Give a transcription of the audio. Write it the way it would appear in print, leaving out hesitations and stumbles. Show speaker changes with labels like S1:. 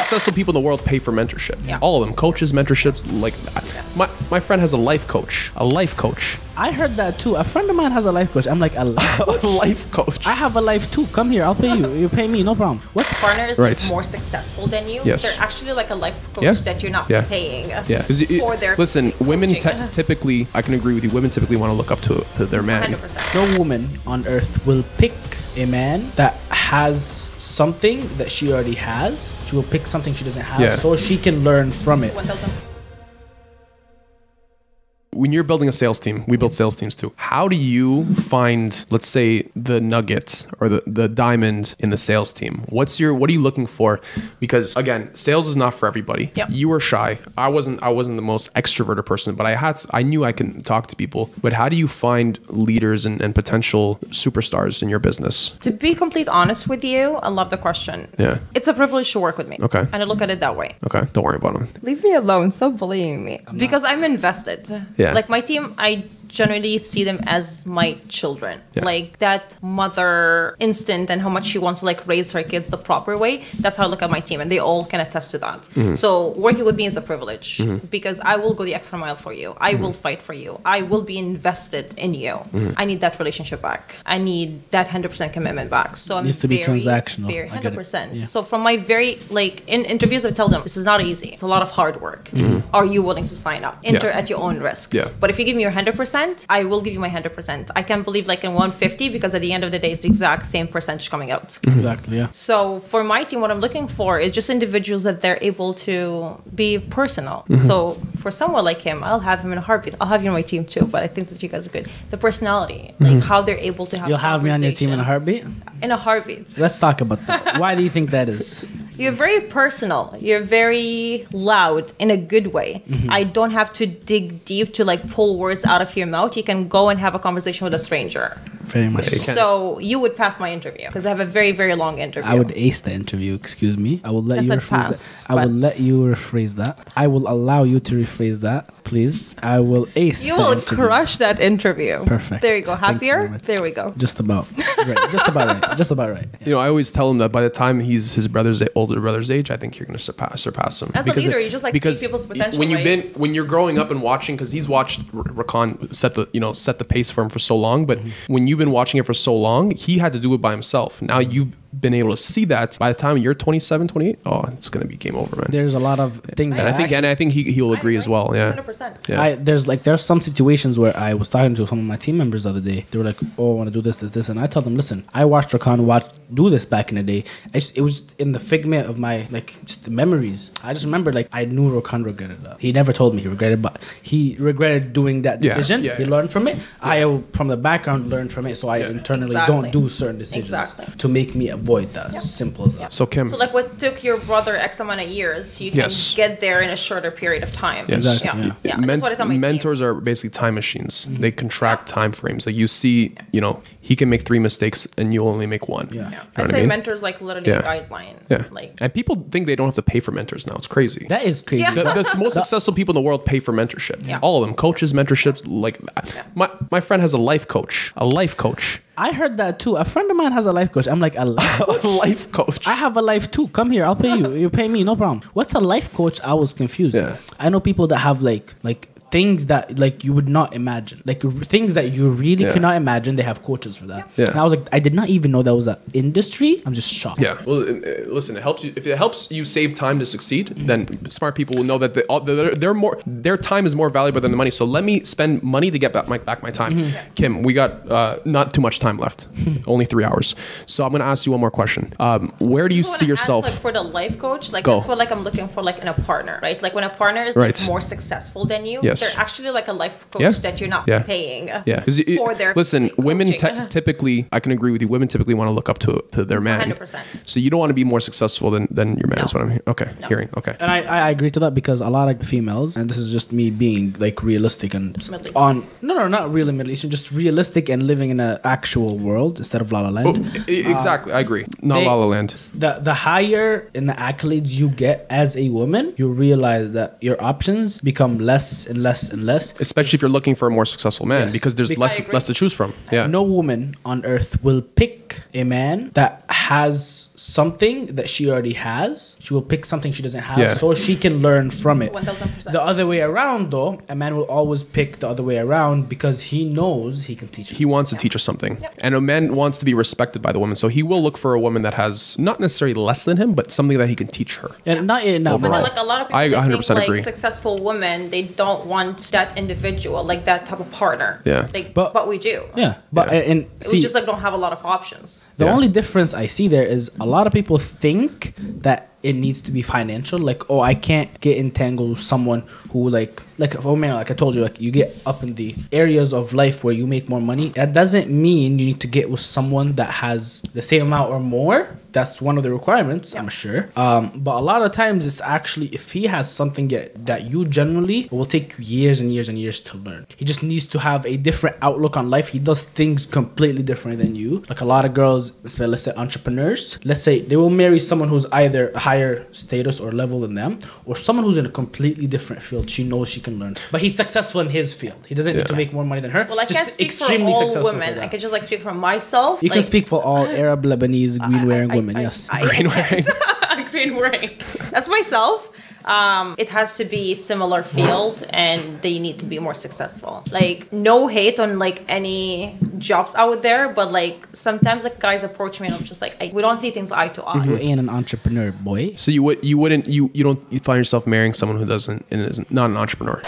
S1: successful people in the world pay for mentorship.
S2: Yeah.
S1: All of them, coaches, mentorships. Like my friend has a life coach. A life coach.
S3: I heard that too. A friend of mine has a life coach. I'm like, a life coach?
S1: A life coach.
S3: I have a life too. Come here, I'll pay you. You pay me, no problem. What?
S2: Partner is
S1: Right.
S2: like more successful than you.
S1: Yes.
S2: They're actually like a life coach
S1: Yeah.
S2: that you're not
S1: Yeah.
S2: paying
S1: Yeah.
S2: for their
S1: Listen, women
S2: coaching.
S1: typically, I can agree with you. Women typically want to look up to their man.
S2: 100%.
S3: No woman on earth will pick a man that has something that she already has. She will pick something she doesn't have,
S1: Yeah.
S3: so she can learn from it.
S2: 1,000.
S1: When you're building a sales team, we build sales teams too. How do you find, let's say, the nugget or the diamond in the sales team? What are you looking for? Because again, sales is not for everybody.
S2: Yep.
S1: You were shy. I wasn't the most extroverted person, but I knew I can talk to people. But how do you find leaders and potential superstars in your business?
S2: To be complete honest with you, I love the question.
S1: Yeah.
S2: It's a privilege to work with me.
S1: Okay.
S2: And I look at it that way.
S1: Okay. Don't worry about them.
S2: Leave me alone. Stop bullying me. Because I'm invested.
S1: Yeah.
S2: Like my team, I generally see them as my children.
S1: Yeah.
S2: Like that mother instinct and how much she wants to like raise her kids the proper way. That's how I look at my team, and they all can attest to that. So working with me is a privilege because I will go the extra mile for you. I will fight for you. I will be invested in you. I need that relationship back. I need that 100% commitment back. So I'm
S3: Needs to be
S2: very,
S3: transactional.
S2: very
S3: I get it.
S2: 100%.
S3: Yeah.
S2: So from my very like in interviews, I tell them this is not easy. It's a lot of hard work. Are you willing to sign up? Enter
S1: Yeah.
S2: at your own risk.
S1: Yeah.
S2: But if you give me your 100%, I will give you my 100%. I can't believe like in 150 because at the end of the day, it's the exact same percentage coming out.
S3: Exactly, yeah.
S2: So for my team, what I'm looking for is just individuals that they're able to be personal. So for someone like him, I'll have him in a heartbeat. I'll have you on my team too, but I think that you guys are good. The personality, like how they're able to have
S3: You'll have me on your team in a
S2: conversation.
S3: heartbeat?
S2: In a heartbeat.
S3: Let's talk about that. Why do you think that is?
S2: You're very personal. You're very loud in a good way. I don't have to dig deep to like pull words out of your mouth. You can go and have a conversation with a stranger.
S3: Very much
S1: Yeah, you
S3: so.
S1: can.
S2: So you would pass my interview because I have a very, very long interview.
S3: I would ace the interview, excuse me. I will let
S2: I
S3: you
S2: said
S3: rephrase
S2: pass,
S3: that. I will
S2: but-
S3: let you rephrase that. I will allow you to rephrase that, please. I will ace
S2: You
S3: the
S2: will
S3: interview.
S2: crush that interview.
S3: Perfect.
S2: There you go.
S3: Thank you
S2: Happier?
S3: very much.
S2: There we go.
S3: Just about. Right. Just about right. Just about right.
S1: You know, I always tell him that by the time he's his older brother's age, I think you're going to surpass him.
S2: As a leader, you just like see people's potential,
S1: when you've
S2: right?
S1: when you're growing up and watching, because he's watched Rakan set the pace for him for so long. But when you've been watching it for so long, he had to do it by himself. Now you've been able to see that. By the time you're 27, 28, oh, it's going to be game over, man.
S3: There's a lot of things
S1: And I think he'll agree as well. Yeah.
S2: 100%.
S1: Yeah.
S3: There's some situations where I was talking to some of my team members the other day. They were like, "Oh, I want to do this," and I told them, "Listen, I watched Rakan do this back in the day. It was in the figment of my just the memories. I just remember I knew Rakan regretted that. He never told me he regretted, but he regretted doing that
S1: Yeah,
S3: decision.
S1: yeah,
S3: He
S1: yeah.
S3: learned from it. I from the background learned from it, so I internally
S2: Exactly.
S3: don't do certain decisions
S2: Exactly.
S3: to make me avoid that. Simple as that.
S1: So Kim,
S2: So like what took your brother X amount of years, you can
S1: Yes.
S2: get there in a shorter period of time.
S1: Yes.
S3: Exactly,
S2: Yeah.
S3: yeah.
S2: That's what I tell my team.
S1: mentors are basically time machines. They contract time frames. Like you see, he can make 3 mistakes and you only make 1.
S3: Yeah.
S2: Yeah.
S1: You know
S2: I
S1: what
S2: say
S1: mean?
S2: mentors like literally
S1: Yeah.
S2: a guideline.
S1: Yeah.
S2: Like
S1: And people think they don't have to pay for mentors now. It's crazy.
S3: That is crazy.
S2: Yeah.
S1: The most successful people in the world pay for mentorship.
S2: Yeah.
S1: All of them, coaches, mentorships. Like my friend has a life coach. A life coach.
S3: I heard that too. A friend of mine has a life coach. I'm like, a life coach?
S1: A life coach.
S3: I have a life too. Come here, I'll pay you. You pay me, no problem. What's a life coach? I was confused.
S1: Yeah.
S3: I know people that have like things that you would not imagine, things that you really
S1: Yeah.
S3: could not imagine. They have coaches for that.
S1: Yeah.
S3: And I was like, I did not even know that was an industry. I'm just shocked.
S1: Yeah. Well, listen. It helps you. If it helps you save time to succeed, then smart people will know that they're more. Their time is more valuable than the money. So let me spend money to get back my time. Kim, we got not too much time left. Only 3 hours. So I'm going to ask you one more question. Where do you
S2: I
S1: see
S2: wanna add,
S1: yourself?
S2: like for the life coach,
S1: Go.
S2: that's what I'm looking for in a partner, right? Like when a partner is
S1: Right.
S2: more successful than you,
S1: Yes.
S2: they're actually like a life coach
S1: Yeah.
S2: that you're not
S1: Yeah.
S2: paying
S1: Yeah. 'Cause
S2: for their
S1: listen, women
S2: coaching.
S1: typically, I can agree with you. Women typically want to look up to their man.
S2: 100%.
S1: So you don't want to be more successful than your man.
S2: No.
S1: Is what I'm hearing. Okay.
S3: And I agree to that because a lot of females, and this is just me being realistic and
S2: Middle Eastern.
S3: not really Middle Eastern, just realistic and living in an actual world instead of La La Land.
S1: Exactly. I agree. Not
S3: they-
S1: La La Land.
S3: The higher in the accolades you get as a woman, you realize that your options become less and less and less.
S1: Especially if you're looking for a more successful man,
S3: Yes.
S1: because there's
S3: I
S1: less
S2: agree.
S1: less to choose from. Yeah.
S3: No woman on earth will pick pick a man that has something that she already has. She will pick something she doesn't have so she can learn from it.
S2: 1000%.
S3: The other way around, though, a man will always pick the other way around because he knows he can teach her.
S1: He wants to teach her something. And a man wants to be respected by the woman. So he will look for a woman that has not necessarily less than him, but something that he can teach her.
S3: And not
S2: But
S1: Overall.
S2: like a lot of people
S1: I
S2: they
S1: 100%
S2: think, like,
S1: agree.
S2: successful women, they don't want that individual, like that type of partner.
S1: Yeah.
S2: Like,
S3: But-
S2: but we do.
S3: Yeah, but
S1: Yeah.
S3: and see,
S2: We just like don't have a lot of options.
S3: the
S1: Yeah.
S3: only difference I see there is a lot of people think that it needs to be financial. Like, oh, I can't get entangled with someone who like oh man, like I told you, like you get up in the areas of life where you make more money. That doesn't mean you need to get with someone that has the same amount or more. That's one of the requirements, I'm sure. But a lot of times it's actually if he has something that you generally it will take you years and years and years to learn. He just needs to have a different outlook on life. He does things completely different than you. Like a lot of girls, let's say entrepreneurs, let's say they will marry someone who's either a higher status or level than them, or someone who's in a completely different field. She knows she can learn, but he's successful in his field. He doesn't need to make more money than her.
S2: Well, I
S3: Just
S2: can't speak for all women. I could just like speak for myself.
S3: You can speak for all Arab, Lebanese, green wearing women. Yes.
S1: Green wearing.
S2: Green wearing. That's myself. It has to be similar field and they need to be more successful. Like no hate on like any jobs out there, but like sometimes like guys approach me and I'm just like we don't see things eye to eye.
S3: You ain't an entrepreneur, boy.
S1: So you don't find yourself marrying someone who doesn't and is not an entrepreneur.